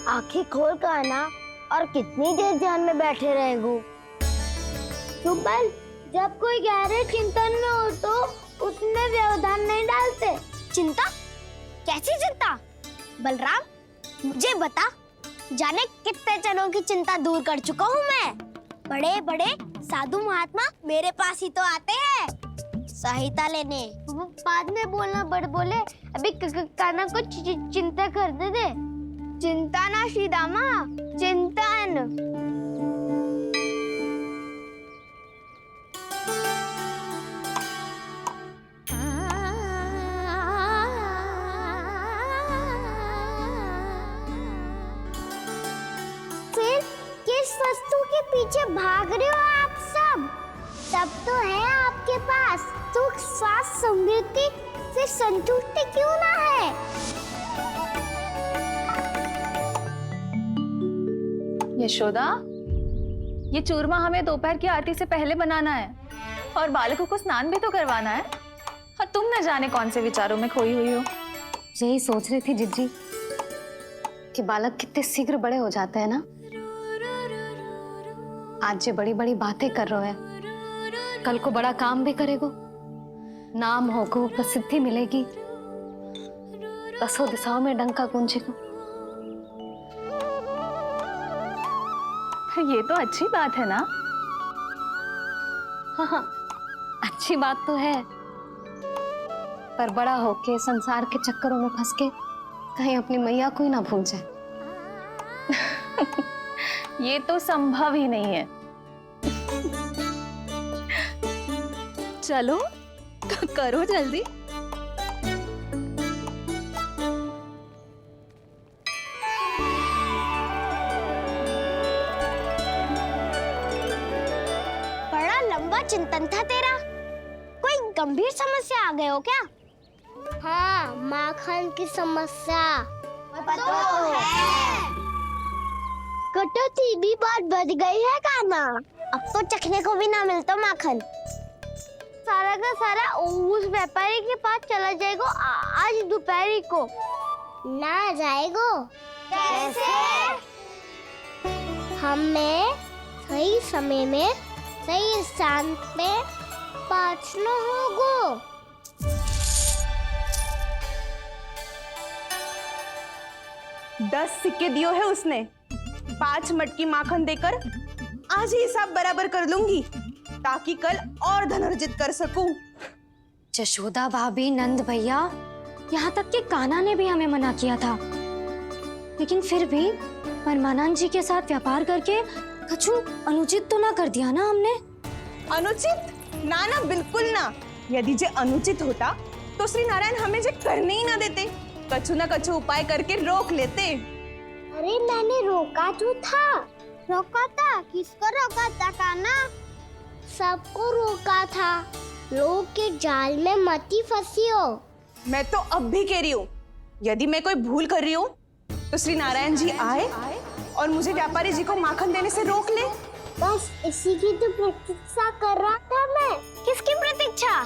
आंखें खोल कर आना और कितनी देर ध्यान में बैठे रहेगो। सुबह जब कोई गहरे चिंतन में हो तो उसमें व्यवधान नहीं डालते। चिंता? कैसी चिंता? बलराम मुझे बता, जाने कितने जनों की चिंता दूर कर चुका हूँ मैं। बड़े बड़े साधु महात्मा मेरे पास ही तो आते हैं सहायता लेने। बाद में बोलना बड़ बोले, अभी काना को चिंता करने दे। चिंता ना श्रीदामा, चिंतन। फिर किस वस्तु के पीछे भाग रहे हो आप सब? सब तो है आपके पास, सुख स्वास्थ्य समृद्धि से संतुष्टि क्यों ना है? यशोदा, ये चूरमा हमें दोपहर की आरती से पहले बनाना है और बालकों को स्नान भी तो करवाना है। और तुम न जाने कौन से विचारों में खोई हुई हो। यही सोच रही थी जिज्जी कि बालक कितने शीघ्र बड़े हो जाते हैं ना। आज जो बड़ी बड़ी बातें कर रहे हैं, कल को बड़ा काम भी करेगो, नाम होगो, प्रसिद्धि मिलेगी, दसों दिशाओं में डंका गूंजेगा। ये तो अच्छी बात है ना। हाँ, अच्छी बात तो है, पर बड़ा होके संसार के चक्करों में फंस के कहीं अपनी मैया को ही ना भूल जाए। ये तो संभव ही नहीं है। चलो करो जल्दी। बड़ा लंबा चिंतन था तेरा। कोई गंभीर समस्या आ गए हो क्या? हाँ, माखन की समस्या तो है। कटौती भी बहुत बढ़ गई है काना। अब तो चखने को भी ना मिलता माखन। सारा का सारा उस व्यापारी के पास चला जाएगा आज दोपहर को। ना जाएगो? कैसे? हमें सही समय में सही स्थान पे पहुंचना होगा। 10 सिक्के दियो है उसने, 5 मटकी माखन देकर आज ही हिसाब बराबर कर लूंगी ताकि कल और धन अर्जित कर सकूं। यशोदा भाभी, नंद भैया, यहाँ तक कि कान्हा ने भी हमें मना किया था, लेकिन फिर भी परमानंद जी के साथ व्यापार करके कछु अनुचित तो ना कर दिया ना हमने? अनुचित? ना ना, बिल्कुल ना। यदि जे अनुचित होता तो श्री नारायण हमें जे करने ही ना देते, कछु ना कछु उपाय करके रोक लेते। अरे मैंने रोका तो था। रोका था? किसको रोका था काना? सबको रोका था। लोग के जाल में मत ही फंसी हो। मैं तो अब भी कह रही हूँ, यदि मैं कोई भूल कर रही हूँ तो श्री नारायण जी आए और मुझे व्यापारी जी को माखन देने से रोक ले। बस इसी की तो प्रतीक्षा कर रहा था मैं। किसकी प्रतीक्षा?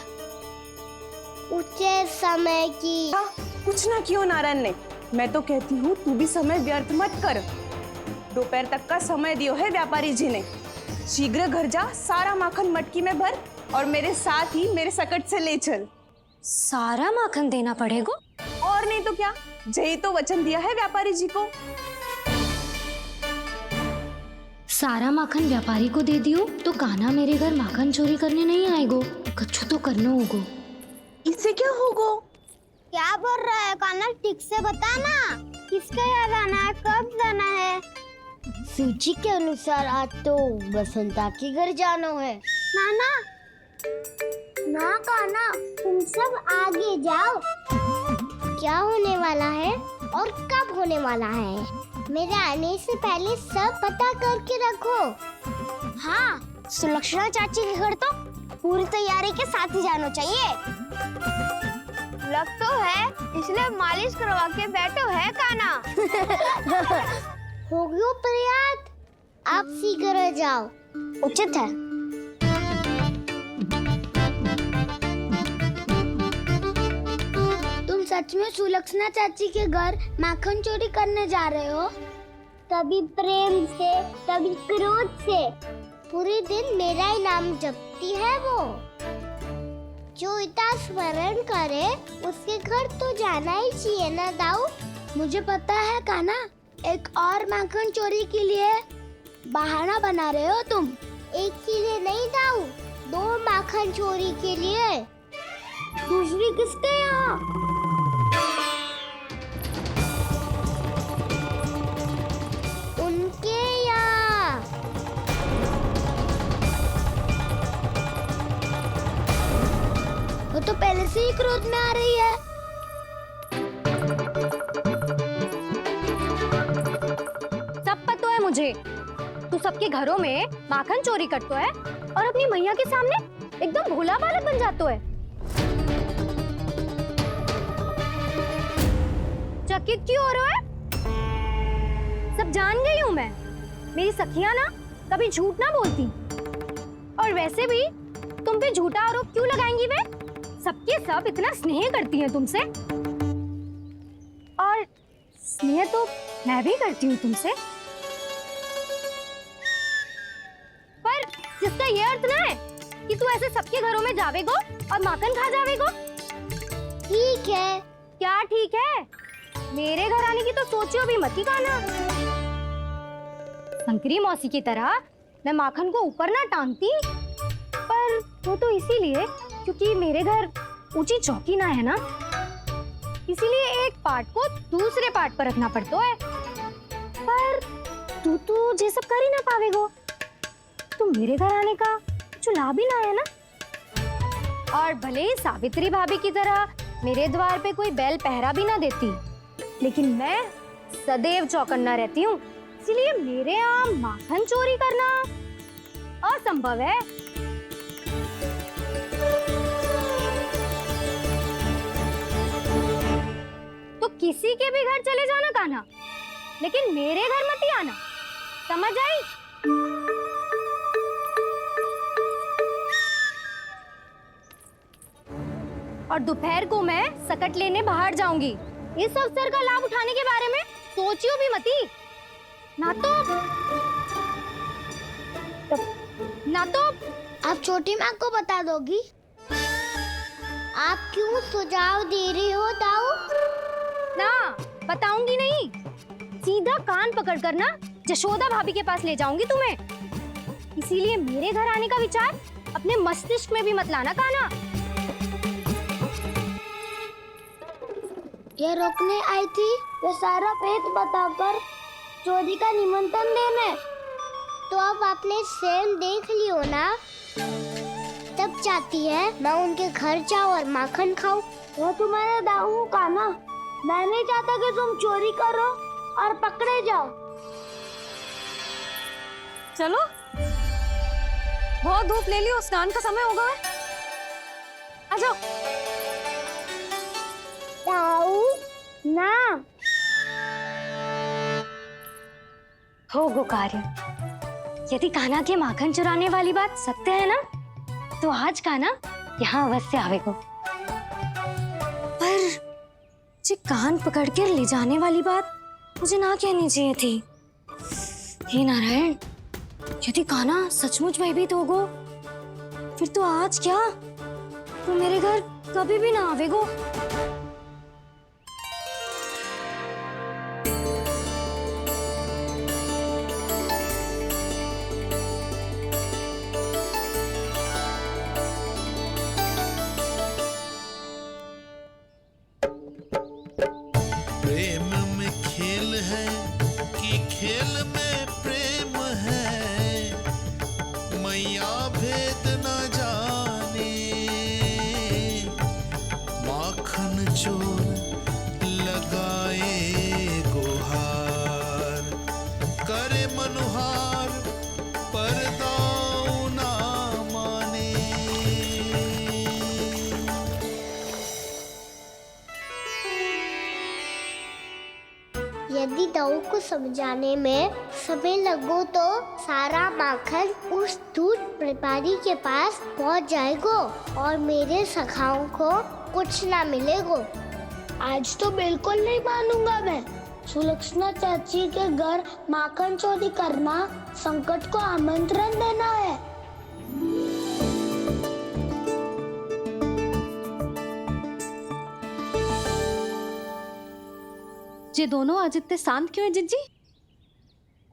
उचित समय की। हाँ, कुछ ना क्यों नारायण ने। मैं तो कहती हूँ तू भी समय व्यर्थ मत कर। दोपहर तक का समय दियो है व्यापारी जी ने। शीघ्र घर जा, सारा माखन मटकी में भर और मेरे साथ ही मेरे सकट से ले चल। सारा माखन देना पड़ेगा? और नहीं तो क्या, जय तो वचन दिया है व्यापारी जी को। सारा माखन व्यापारी को दे दियो तो कान्हा मेरे घर माखन चोरी करने नहीं आएगो। कछु तो करना होगा। इससे क्या होगा? क्या बोल रहा है काना? ठीक से बता ना। किसका यहाँ जाना है, कब जाना है? सूची के अनुसार आज तो बसंता के घर जाना है। नाना, ना काना, तुम सब आगे जाओ। क्या होने वाला है और कब होने वाला है, मेरे आने से पहले सब पता करके रखो। हाँ, सुलक्षणा चाची के घर तो पूरी तैयारी के साथ ही जाना चाहिए। लग तो है, इसलिए मालिश करवा के बैठो है काना। हो गयो प्रयास, आप शीघ्र जाओ। उचित है। तुम सच में सुलक्षणा चाची के घर माखन चोरी करने जा रहे हो? कभी प्रेम से, कभी क्रोध से। पूरे दिन मेरा ही नाम जपती है वो। जो इतना स्मरण करे उसके घर तो जाना ही चाहिए ना दाऊ। मुझे पता है कान्हा, एक और माखन चोरी के लिए बहाना बना रहे हो तुम। एक के लिए नहीं दाऊ, 2 माखन चोरी के लिए। दूसरी किसके यहाँ? उनके यहाँ। वो तो पहले से ही क्रोध में आ रही है। सब पता है मुझे, तू सबके घरों में माखन चोरी करतो है और अपनी मैया के सामने एकदम भोला बालक बन जातो है। चकित क्यों हो रहा है? सब जान गई हूँ मैं। मेरी सखियां ना कभी झूठ ना बोलती, और वैसे भी तुम पे झूठा आरोप क्यों लगाएंगी वे? सबके सब इतना स्नेह करती हैं तुमसे, और स्नेह तो मैं भी करती हूँ तुमसे, पर जिसका ये अर्थ ना है कि तू ऐसे सबके घरों में जावेगो और माखन खा जावेगो। ठीक है। क्या ठीक है? मेरे घर आने की तो सोचियो भी मत ही कान्हा। शंकरी मौसी की तरह मैं माखन को ऊपर ना टांगती, पर वो तो इसीलिए क्योंकि मेरे घर ऊंची चौकी ना है ना, इसीलिए एक पार्ट को दूसरे पार्ट पर रखना पड़ता है। पर तू ये सब कर ही ना पावेगो, तो मेरे घर आने का कुछ लाभ ही ना है ना। और भले ही सावित्री भाभी की तरह मेरे द्वार पे कोई बैल पहरा भी ना देती, लेकिन मैं सदैव चौकन्ना रहती हूँ, इसलिए मेरे यहाँ माखन चोरी करना असंभव है। तो किसी के भी घर चले जाना कान्हा, लेकिन मेरे घर मत ही आना, समझ आई? और दोपहर को मैं सकट लेने बाहर जाऊंगी। इस अवसर का लाभ उठाने के बारे में सोचियो भी मती, ना तो आप छोटी माँ को बता दोगी? आप क्यों सुझाव दे रही हो दाऊ? ना बताऊंगी नहीं, सीधा कान पकड़ कर ना जशोदा भाभी के पास ले जाऊंगी तुम्हें। इसीलिए मेरे घर आने का विचार अपने मस्तिष्क में भी मत लाना कान्हा। ये रोकने आई थी ये सारा पेट बताकर चोरी का निमंत्रण देने। तो अब आपने सेम देख लियो ना, तब चाहती है मैं उनके घर जाऊँ और माखन खाऊं। वो तुम्हारा दाऊ का ना, मैं नहीं चाहता कि तुम चोरी करो और पकड़े जाओ। चलो, बहुत धूप ले लियो, स्नान का समय होगा। आ जाओ। दाऊ ना हो गो कार्य। यदि कान्हा के माखन चुराने वाली बात सत्य है ना, तो आज कान्हा यहाँ अवश्य आवेगो। पर जे कान पकड़ कर ले जाने वाली बात मुझे ना कहनी चाहिए थी। हे नारायण, यदि कान्हा सचमुच भयभीत होगो, फिर तो आज क्या, तो मेरे घर कभी भी ना आवेगो। प्रेम में खेल है कि खेल में प्रेम है, मैया भेद न जाने। माखन चोर लगाए गुहार, करे मनुहार पर दाऊ ना माने। यदि दाऊ को समझाने में समय लगो तो सारा माखन उस दूध व्यापारी के पास पहुंच जाएगो और मेरे सखाओं को कुछ ना मिलेगो। आज तो बिल्कुल नहीं मानूंगा मैं। सुलक्षणा चाची के घर माखन चोरी करना संकट को आमंत्रण देना है। ये दोनों आज इतने शांत क्यों है जिज्जी?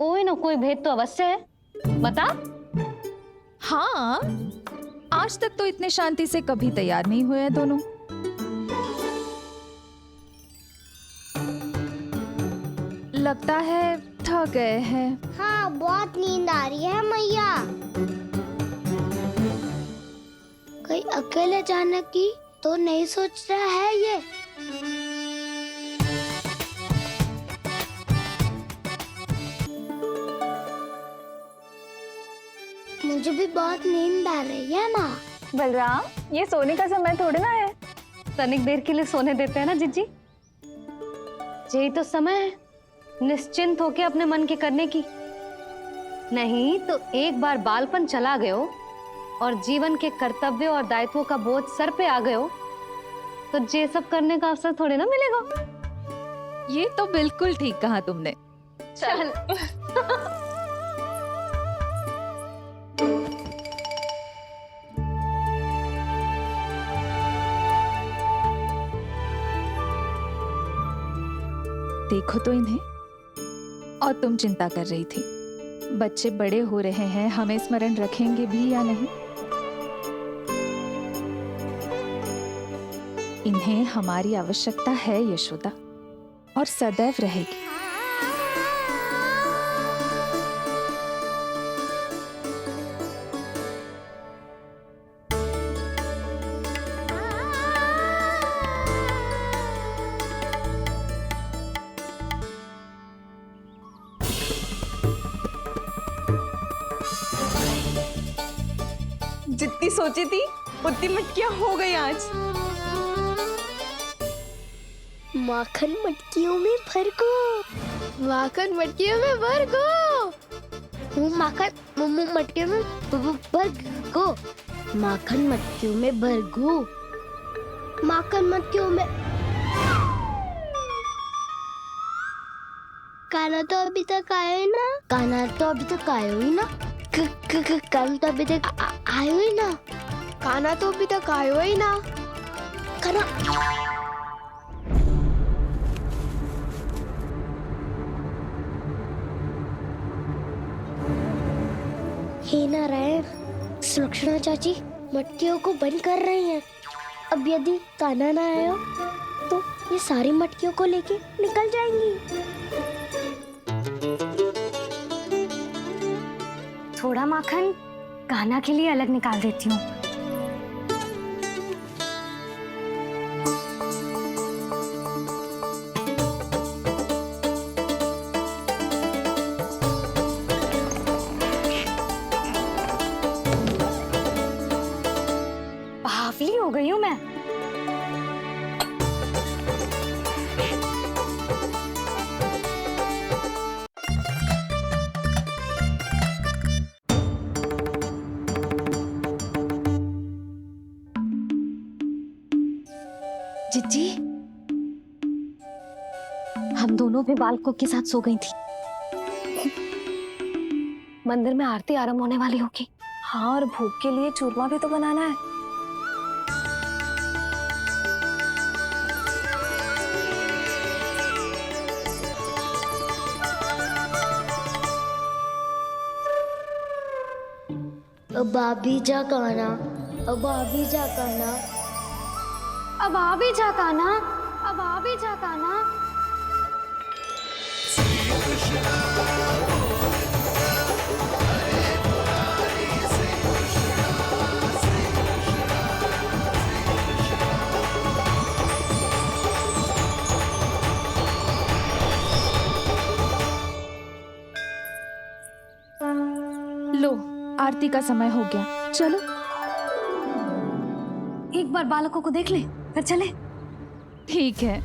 कोई ना कोई भेद तो अवश्य है, बता। हाँ, आज तक तो इतने शांति से कभी तैयार नहीं हुए हैं दोनों। लगता है थक गए हैं। हाँ, बहुत नींद आ रही है मैया। कहीं अकेले जाने की तो नहीं सोच रहा है ये? मुझे भी बहुत नींद आ रही है माँ। बलराम, ये सोने का समय थोड़ी ना है। तनिक देर के लिए सोने देते हैं ना जिज्जी। यही तो समय है निश्चिंत होके अपने मन के करने की। नहीं तो एक बार बालपन चला गयो और जीवन के कर्तव्यों और दायित्वों का बोझ सर पे आ गयो तो ये सब करने का अवसर थोड़ी ना मिलेगा। ये तो बिल्कुल ठीक कहा तुमने। चल देखो तो इन्हें। और तुम चिंता कर रही थी बच्चे बड़े हो रहे हैं, हमें स्मरण रखेंगे भी या नहीं। इन्हें हमारी आवश्यकता है यशोदा, और सदैव रहेगी। जितनी सोची थी उतनी मटकियां हो गई आज। माखन मटकियों में भर को, माखन मटकियों में भर को, माखन मटकियों में भर को, माखन मटकियों में भर को, माखन मटकियों में। काना तो अभी तक आया ही ना, काना तो अभी तक आया ही ना, काना तो अभी तक आयो ही ना, काना तो अभी तक आयो ही ना, काना। हे नारायण, सुलक्षणा चाची मटकियों को बंद कर रही हैं। अब यदि काना ना आया तो ये सारी मटकियों को लेके निकल जाएंगी। थोड़ा माखन कान्हा के लिए अलग निकाल देती हूँ। बावली हो गई हूँ मैं। जिज्जी, हम दोनों भी बालकों के साथ सो गई थी। मंदिर में आरती आरंभ होने वाली होगी। हाँ, और भोग के लिए चूरमा भी तो बनाना है। अब आ भी जा काना, अब आ भी जा काना, अब आ भी जा कान्हा, अब आ भी जा कान्हा। लो, आरती का समय हो गया, चलो। एक बार बालकों को देख ले, फिर चले। ठीक है।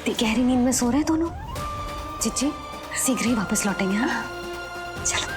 इतनी गहरी नींद में सो रहे हैं दोनों। जीजी शीघ्र ही वापस लौटेंगे। हाँ चलो।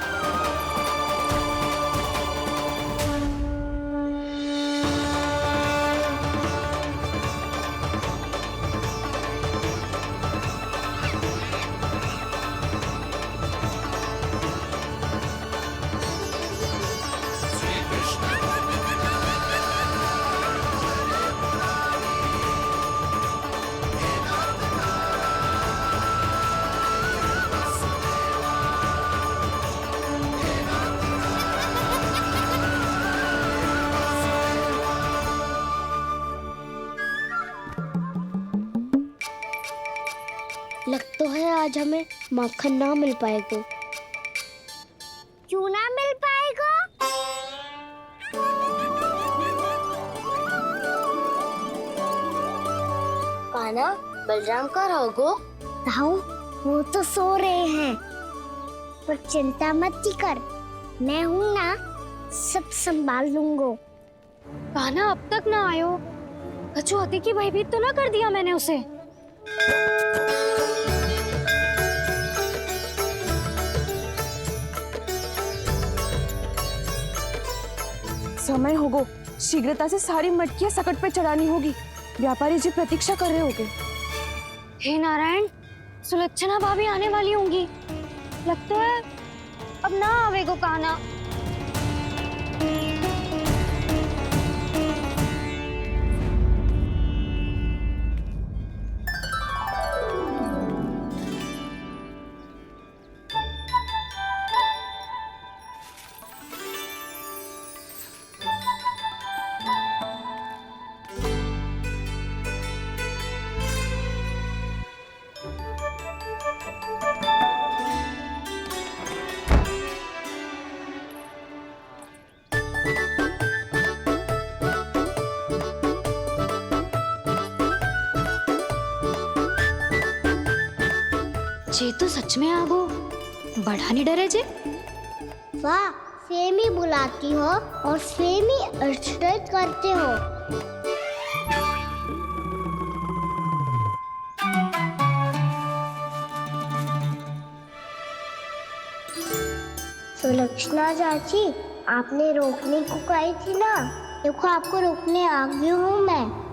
लग तो है आज हमें माखन ना मिल पाएगा। क्यों ना मिल पाएगा? कान्हा, बलराम का रहोगो? ताऊ, वो तो सो रहे हैं, पर चिंता मत ही कर, मैं हूं ना, सब संभाल लूंगा। कान्हा अब तक ना आयो। कछु अति की भयभीत तो ना कर दिया मैंने उसे? समय होगो, शीघ्रता से सारी मटकियां सकट पे चढ़ानी होगी। व्यापारी जी प्रतीक्षा कर रहे होंगे। हे नारायण, सुलक्षणा भाभी आने वाली होंगी। लगता है अब ना आवेगो कान्हा। जे तो सच में आगो, बड़ा नहीं डरे जे। वाह, सेम ही बुलाती हो और सेम ही अर्चट करते हो। सुलक्षणा चाची, आपने रोकने को कही थी ना, देखो आपको रोकने आ गई हूँ मैं।